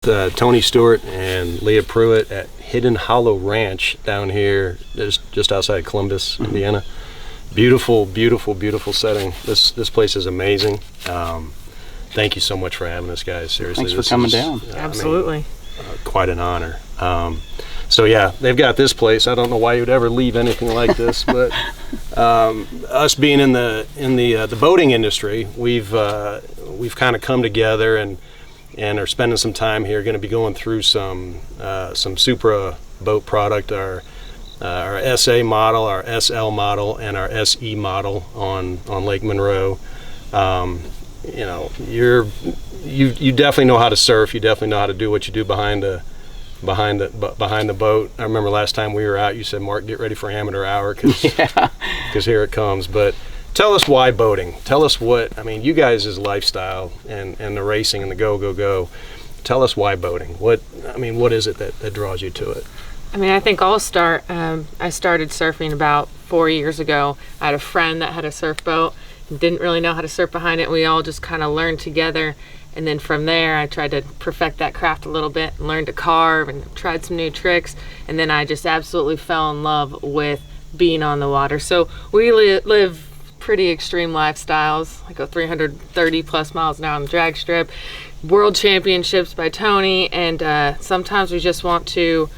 Tony Stewart and Leah Pruett at Hidden Hollow Ranch down here, just outside Columbus, Indiana. Beautiful, beautiful, beautiful setting. This place is amazing. Thank you so much for having us, guys. Seriously, thanks for coming down. Absolutely. Quite an honor. So yeah, they've got this place. I don't know why you'd ever leave anything like this, but us being in the boating industry, we've kind of come together and are spending some time here. Going to be going through some Supra boat product, our SA model, our SL model, and our SE model on Lake Monroe. You know, you definitely know how to surf. You definitely know how to do what you do behind the boat. I remember last time we were out, you said, "Mark, get ready for amateur hour," because here it comes. But tell us why boating. Tell us you guys' lifestyle and the racing and the go. Tell us why boating. What is it that draws you to it? I think I'll start. I started surfing about 4 years ago. I had a friend that had a surf boat and didn't really know how to surf behind it. We all just kind of learned together. And then from there, I tried to perfect that craft a little bit and learned to carve and tried some new tricks. And then I just absolutely fell in love with being on the water. So we live pretty extreme lifestyles. I go 330 plus miles an hour on the drag strip, world championships by Tony. And sometimes we just want to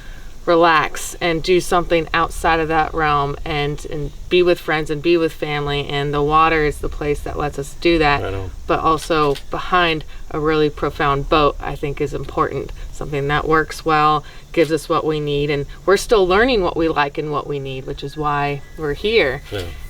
relax and do something outside of that realm and be with friends and be with family, and the water is the place that lets us do that. But also behind a really profound boat, I think, is important. Something that works well, gives us what we need, and we're still learning what we like and what we need, which is why we're here.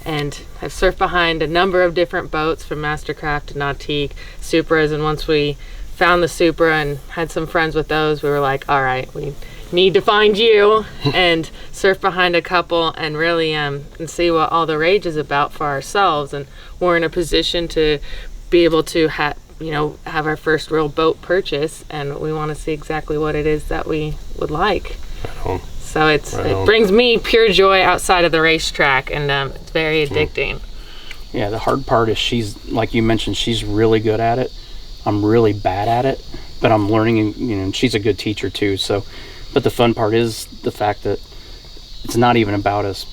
And I've surfed behind a number of different boats, from Mastercraft to Nautique, Supras, and once we found the Supra and had some friends with those, we were like, all right, we need to find you and surf behind a couple and really and see what all the rage is about for ourselves. And we're in a position to be able to have our first real boat purchase, and we want to see exactly what it is that we would like. So it brings me pure joy outside of the racetrack, and it's very addicting. Yeah, the hard part is she's, like you mentioned, she's really good at it. I'm really bad at it, but I'm learning, and she's a good teacher too. So, but the fun part is the fact that it's not even about us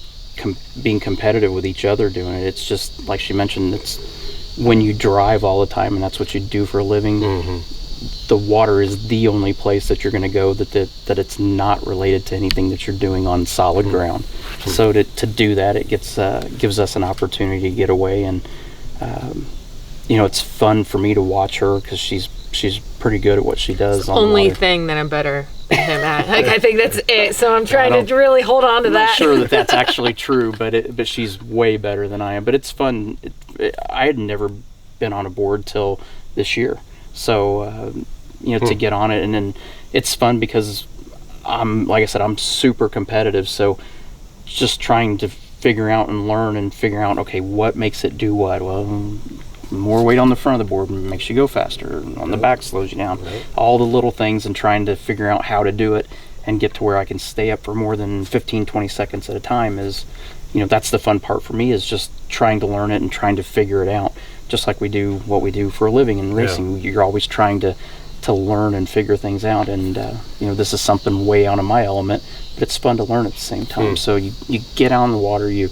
being competitive with each other doing it. It's just, like she mentioned, it's when you drive all the time and that's what you do for a living. The water is the only place that you're going to go that it's not related to anything that you're doing on solid ground. So to do that, it gives us an opportunity to get away, and it's fun for me to watch her because she's pretty good at what she does. It's the only thing that I'm better than him at. I think that's it. So I'm trying to really hold on to that. I'm not sure that that's actually true, but she's way better than I am. But it's fun. I had never been on a board till this year, so to get on it, and then it's fun because like I said, I'm super competitive. So just trying to figure out and learn and figure out, okay, what makes it do what? Well, more weight on the front of the board makes you go faster, on the back slows you down. All the little things, and trying to figure out how to do it and get to where I can stay up for more than 15-20 seconds at a time is, that's the fun part for me, is just trying to learn it and trying to figure it out, just like we do what we do for a living in racing. You're always trying to learn and figure things out, and this is something way out of my element, but it's fun to learn at the same time. So you get out on the water, you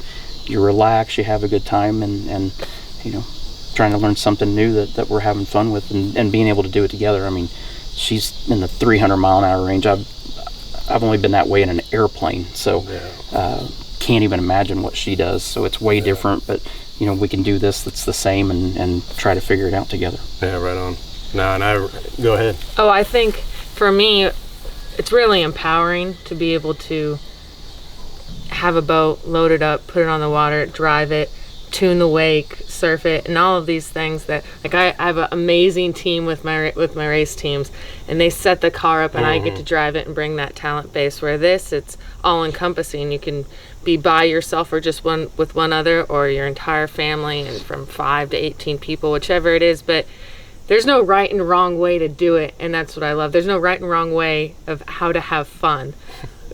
relax, you have a good time, and trying to learn something new that we're having fun with, and being able to do it together. She's in the 300-mile-an-hour range. I've only been that way in an airplane, so can't even imagine what she does. So it's way different, but we can do this that's the same, and try to figure it out together. Yeah, right on. Go ahead. Oh, I think for me, it's really empowering to be able to have a boat, load it up, put it on the water, drive it, tune the wake, surf it, and all of these things that, like, I have an amazing team with my race teams, and they set the car up, and I get to drive it and bring that talent base. Where it's all encompassing. You can be by yourself or just with one other, or your entire family, and from 5 to 18 people, whichever it is. But there's no right and wrong way to do it, and that's what I love. There's no right and wrong way of how to have fun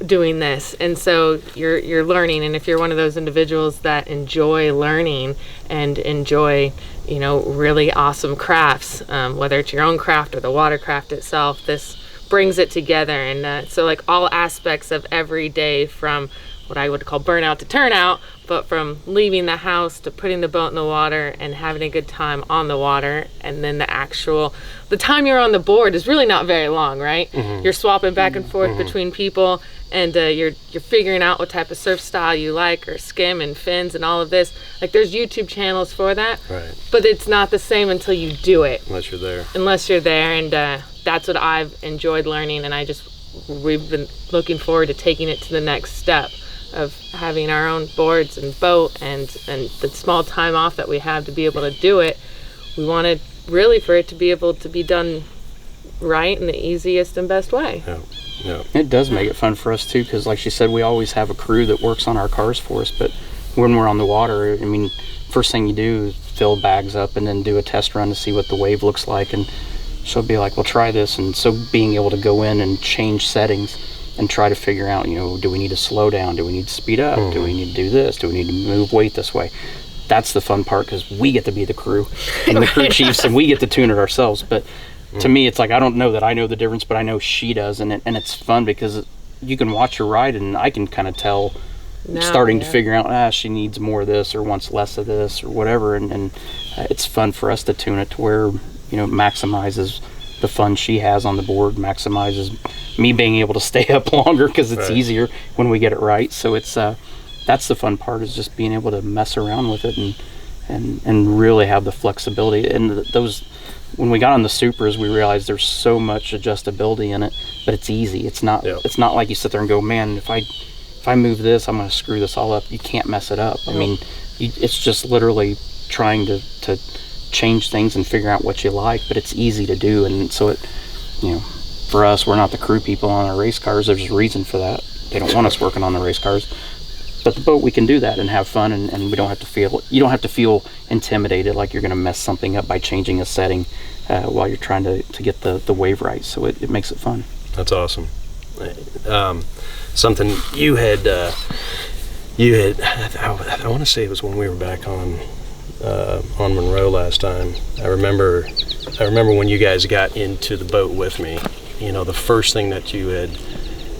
doing this, and so you're learning. And if you're one of those individuals that enjoy learning and enjoy really awesome crafts, whether it's your own craft or the watercraft itself, this brings it together. And so like all aspects of every day, from what I would call burnout to turnout, but from leaving the house to putting the boat in the water and having a good time on the water, and then the time you're on the board is really not very long, right? You're swapping back and forth between people, and you're figuring out what type of surf style you like, or skim and fins and all of this. Like, there's YouTube channels for that, Right. but it's not the same until you do it. Unless you're there. And that's what I've enjoyed learning, and we've been looking forward to taking it to the next step of having our own boards and boat, and the small time off that we have to be able to do it. We wanted really for it to be able to be done right in the easiest and best way. Yeah. It does make it fun for us too, because like she said, we always have a crew that works on our cars for us, but when we're on the water, I mean, first thing you do is fill bags up and then do a test run to see what the wave looks like, and she'll be like, well, try this. And so being able to go in and change settings and try to figure out, do we need to slow down? Do we need to speed up? Do we need to do this? Do we need to move weight this way? That's the fun part, because we get to be the crew and the crew chiefs, and we get to tune it ourselves. But to me, it's like, I don't know that I know the difference, but I know she does. And it's fun because you can watch her ride, and I can kind of tell, starting to figure out, she needs more of this or wants less of this or whatever. And it's fun for us to tune it to where, it maximizes the fun she has on the board, maximizes me being able to stay up longer because it's easier when we get it right. So it's that's the fun part, is just being able to mess around with it and really have the flexibility. And those, when we got on the Supras, we realized there's so much adjustability in it, but it's easy. It's not like you sit there and go, man, if I move this, I'm going to screw this all up. You can't mess it up. I mean, it's just literally trying to change things and figure out what you like, but it's easy to do. And so it, for us, we're not the crew people on our race cars. There's a reason for that. They don't want us working on the race cars, but the boat, we can do that and have fun, and we don't have to you don't have to feel intimidated like you're going to mess something up by changing a setting while you're trying to get the wave right. So it makes it fun. That's awesome. Something you had I want to say it was when we were back on Monroe last time. I remember when you guys got into the boat with me, the first thing that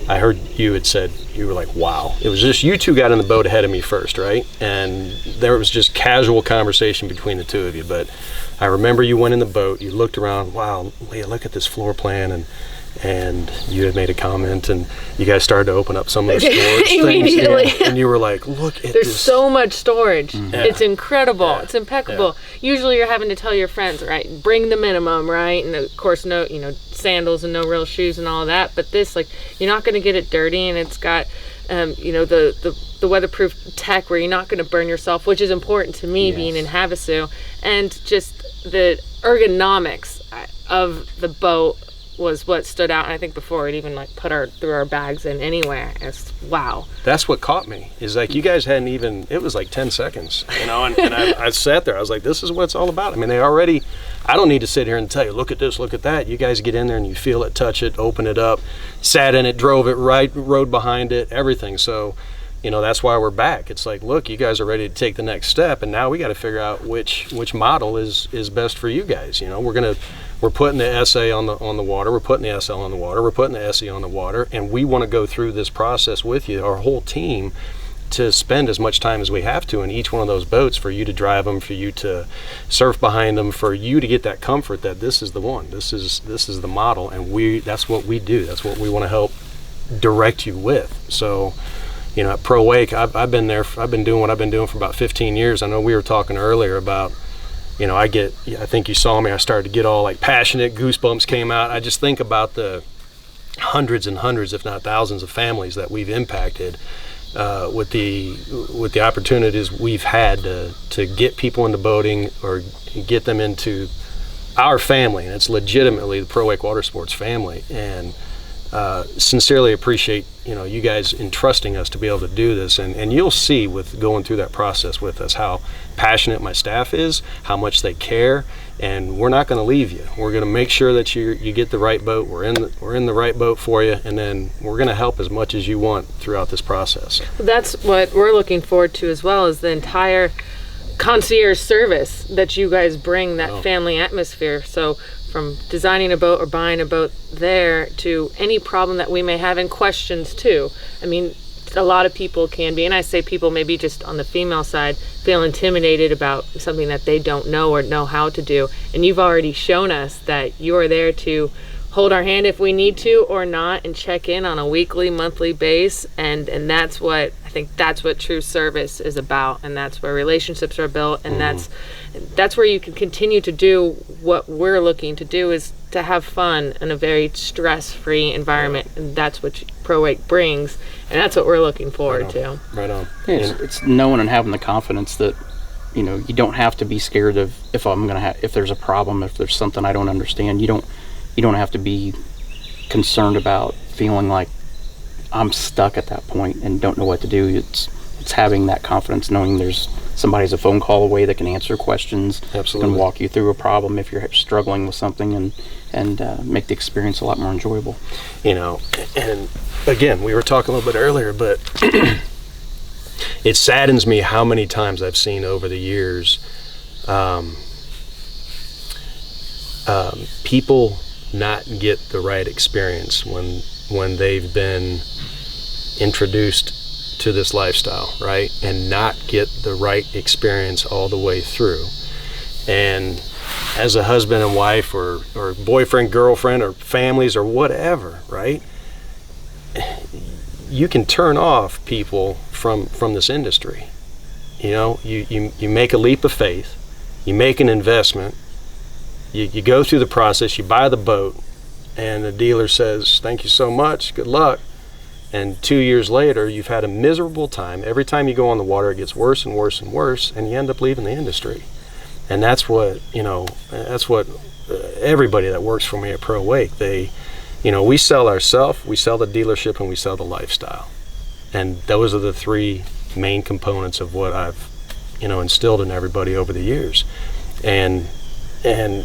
I heard you had said, you were like, wow. It was just you two got in the boat ahead of me first, right? And there was just casual conversation between the two of you. But I remember you went in the boat, you looked around, wow, Leah, look at this floor plan, and you had made a comment, and you guys started to open up some of the storage immediately things, and you were like, look at there's this. So much storage. Yeah. It's incredible. Yeah. It's impeccable. Usually you're having to tell your friends, right, bring the minimum, right, and of course no sandals and no real shoes and all that, but this, like, you're not going to get it dirty, and it's got the weatherproof tech where you're not going to burn yourself, which is important to me, being in Havasu, and just the ergonomics of the boat was what stood out. And I think before it even threw our bags in anywhere, it's wow. That's what caught me, is like, you guys hadn't even, it was like 10 seconds, and I sat there, I was like, this is what it's all about. I mean, I don't need to sit here and tell you, look at this, look at that. You guys get in there and you feel it, touch it, open it up, sat in it, drove it right, rode behind it, everything. So, that's why we're back. It's like, look, you guys are ready to take the next step, and now we got to figure out which model is best for you guys. We're putting the SA on the water, we're putting the SL on the water, we're putting the SE on the water, and we want to go through this process with you, our whole team, to spend as much time as we have to in each one of those boats, for you to drive them, for you to surf behind them, for you to get that comfort that this is the one, this is the model, and that's what we do. That's what we want to help direct you with. So, at Pro Wake, I've been there. I've been doing what I've been doing for about 15 years. I know we were talking earlier about, I think you saw me, I started to get all like passionate, goosebumps came out. I just think about the hundreds and hundreds, if not thousands, of families that we've impacted with the opportunities we've had to get people into boating, or get them into our family, and it's legitimately the Pro Wake Watersports family. And sincerely appreciate you guys entrusting us to be able to do this, and you'll see with going through that process with us how passionate my staff is, how much they care, and we're not going to leave you. We're going to make sure that you get the right boat. We're in the right boat for you, and then we're going to help as much as you want throughout this process. That's what we're looking forward to as well, is the entire concierge service that you guys bring, that family atmosphere. So from designing a boat or buying a boat there to any problem that we may have, and questions too. I mean, a lot of people can be, and I say people maybe just on the female side, feel intimidated about something that they don't know or know how to do. And you've already shown us that you are there to hold our hand if we need to or not, and check in on a weekly, monthly base. And that's what I think, that's what true service is about, and that's where relationships are built, and that's where you can continue to do what we're looking to do, is to have fun in a very stress-free environment, and that's what Pruett brings, and that's what we're looking forward to. Right on. Yeah, it's knowing and having the confidence that, you know, you don't have to be scared of if there's a problem, if there's something I don't understand. You don't have to be concerned about feeling like I'm stuck at that point and don't know what to do. It's having that confidence, knowing there's somebody's a phone call away that can answer questions, Absolutely. can walk you through a problem if you're struggling with something, and make the experience a lot more enjoyable. You know, and again, we were talking a little bit earlier, but it saddens me how many times I've seen over the years people not get the right experience when they've been introduced to this lifestyle, right? And not get the right experience all the way through. And as a husband and wife, or boyfriend, girlfriend, or families, or whatever, right? You can turn off people from this industry. You know, you make a leap of faith, you make an investment, you go through the process, you buy the boat, and the dealer says, thank you so much, good luck. And 2 years later, you've had a miserable time. Every time you go on the water, it gets worse and worse and worse, and you end up leaving the industry. And that's what, everybody that works for me at Pruett, we sell ourselves, we sell the dealership, and we sell the lifestyle. And those are the three main components of what I've, instilled in everybody over the years. And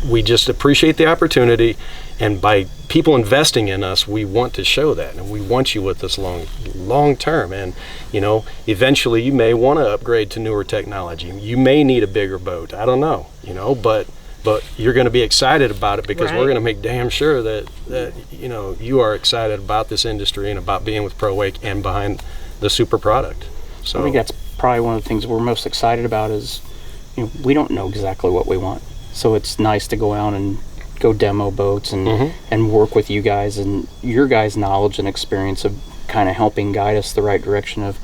we just appreciate the opportunity, and by people investing in us, we want to show that, and we want you with us long term. And eventually you may want to upgrade to newer technology, you may need a bigger boat, I don't know, but you're going to be excited about it, because we're going to make damn sure that you are excited about this industry and about being with Pruett and behind the Supra product. So I think that's probably one of the things we're most excited about is, we don't know exactly what we want. So it's nice to go out and go demo boats and work with you guys, and your guys' knowledge and experience of kind of helping guide us the right direction of,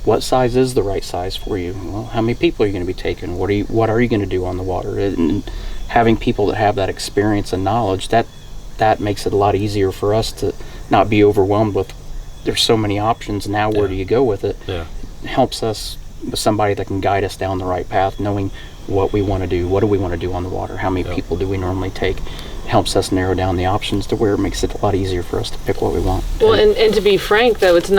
what size is the right size for you? Well, how many people are you going to be taking? What are you going to do on the water? And having people that have that experience and knowledge, that makes it a lot easier for us to not be overwhelmed with, there's so many options now, where do you go with it? Yeah. It helps us with somebody that can guide us down the right path, knowing what we want to do, what do we want to do on the water, how many people do we normally take. Helps us narrow down the options to where it makes it a lot easier for us to pick what we want. Well, and to be frank though, this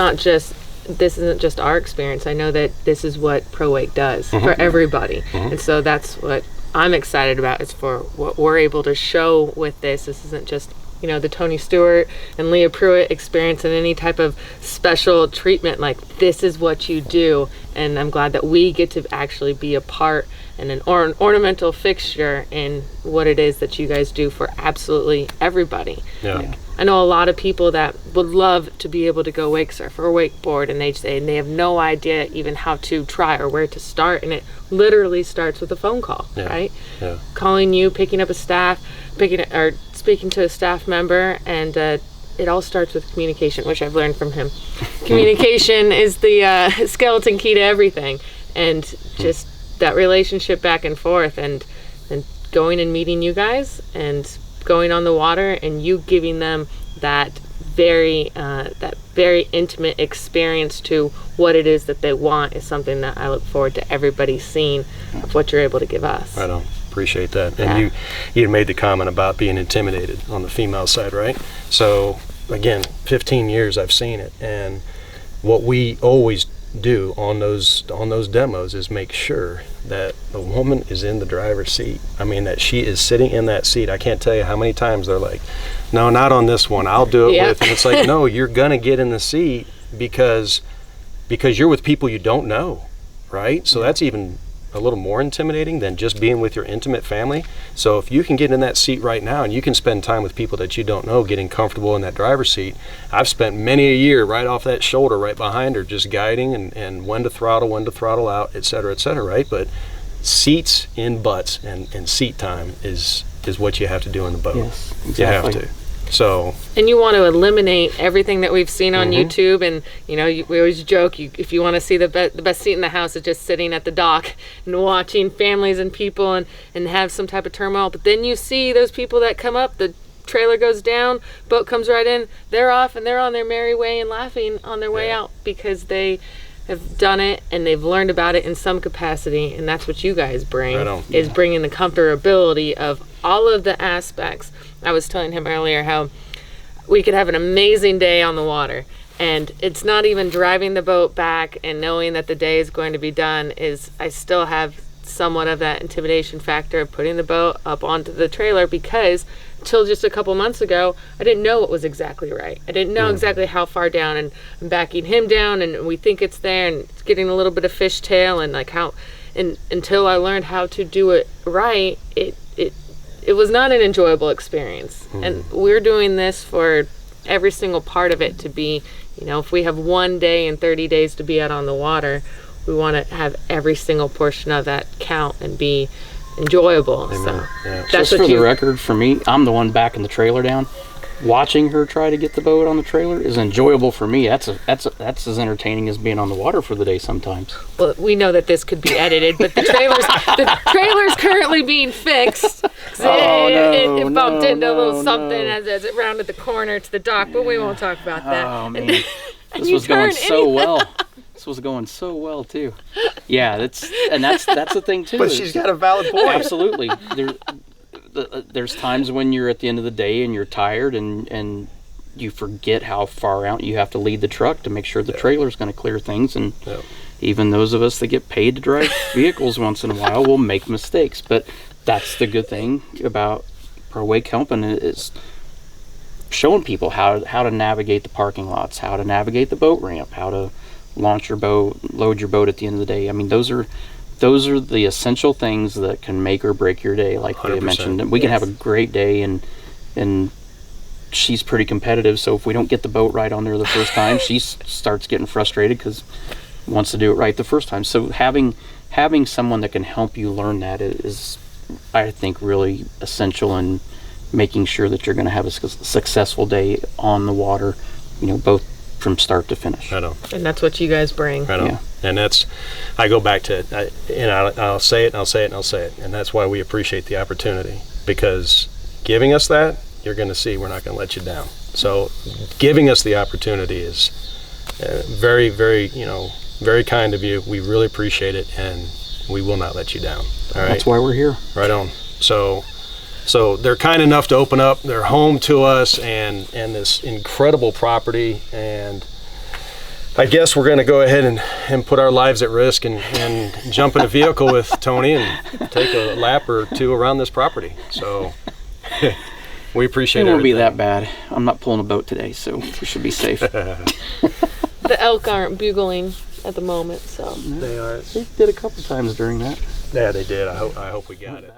isn't just our experience. I know that this is what Pruett does for everybody. And so that's what I'm excited about, is for what we're able to show with this. This isn't just the Tony Stewart and Leah Pruett experience and any type of special treatment. Like, this is what you do, and I'm glad that we get to actually be a part and an ornamental fixture in what it is that you guys do for absolutely everybody. Yeah. I know a lot of people that would love to be able to go wake surf or wakeboard, and they have no idea even how to try or where to start, and it literally starts with a phone call, right? Yeah. Calling you, picking up a staff, or speaking to a staff member, and it all starts with communication, which I've learned from him. Communication is the skeleton key to everything, and just that relationship back and forth, and going and meeting you guys, and going on the water, and you giving them that very intimate experience to what it is that they want, is something that I look forward to everybody seeing of what you're able to give us. Right on. Appreciate that. And you made the comment about being intimidated on the female side, right? So again, 15 years I've seen it, and what we always do on those demos is make sure that the woman is in the driver's seat. I mean, that she is sitting in that seat. I can't tell you how many times they're like, no, not on this one, I'll do it with. And it's like, no, you're gonna get in the seat because you're with people you don't know, right? So that's even more intimidating than just being with your intimate family. So if you can get in that seat right now and you can spend time with people that you don't know, getting comfortable in that driver's seat. I've spent many a year right off that shoulder, right behind her, just guiding and when to throttle out, et cetera, right? But seats in butts and seat time is what you have to do in the boat. Yes, exactly. You have to. So, and you want to eliminate everything that we've seen on YouTube, and we always joke, if you want to see the best seat in the house is just sitting at the dock and watching families and people and have some type of turmoil. But then you see those people that come up, the trailer goes down, boat comes right in, they're off and they're on their merry way and laughing on their way out because they have done it and they've learned about it in some capacity. And that's what you guys bring, is bringing the comfortability of all of the aspects. I was telling him earlier how we could have an amazing day on the water, and it's not even driving the boat back and knowing that the day is going to be done. I still have somewhat of that intimidation factor of putting the boat up onto the trailer, because till just a couple months ago I didn't know what was exactly right. I didn't know exactly how far down, and I'm backing him down and we think it's there and it's getting a little bit of fishtail, and like how, and until I learned how to do it right, it was not an enjoyable experience. And we're doing this for every single part of it to be, if we have one day and 30 days to be out on the water, we want to have every single portion of that count and be enjoyable. Amen. So Yeah. that's Just for the record, for me, I'm the one backing the trailer down. Watching her try to get the boat on the trailer is enjoyable for me. That's as entertaining as being on the water for the day sometimes. Well, we know that this could be edited, but the trailer's currently being fixed. It bumped into a little something as it rounded the corner to the dock, but we won't talk about that. Oh man, this was going so well. This was going so well too. Yeah, that's the thing too. but she's got a valid point. Absolutely. There's times when you're at the end of the day and you're tired and you forget how far out you have to lead the truck to make sure the trailer's going to clear things. And even those of us that get paid to drive vehicles once in a while will make mistakes. But that's the good thing about Pruett Company, is showing people how to navigate the parking lots, how to navigate the boat ramp, how to launch your boat, load your boat at the end of the day. I mean, those are the essential things that can make or break your day, like Leah mentioned. We can have a great day, and she's pretty competitive, so if we don't get the boat right on there the first time, she starts getting frustrated because wants to do it right the first time. So having someone that can help you learn that is, I think, really essential in making sure that you're going to have a successful day on the water, both from start to finish. I know. And that's what you guys bring. I know. Yeah. And I go back to it, I'll say it and I'll say it and I'll say it. And that's why we appreciate the opportunity, because giving us that, you're going to see we're not going to let you down. So giving us the opportunity is very, very, very kind of you. We really appreciate it, and we will not let you down. All right. That's why we're here. Right on. So they're kind enough to open up their home to us and this incredible property, and I guess we're going to go ahead and put our lives at risk and jump in a vehicle with Tony and take a lap or two around this property. So we appreciate it. It won't be that bad. I'm not pulling a boat today, so we should be safe. The elk aren't bugling at the moment, so they are. They did a couple times during that. Yeah, they did. I hope we got it.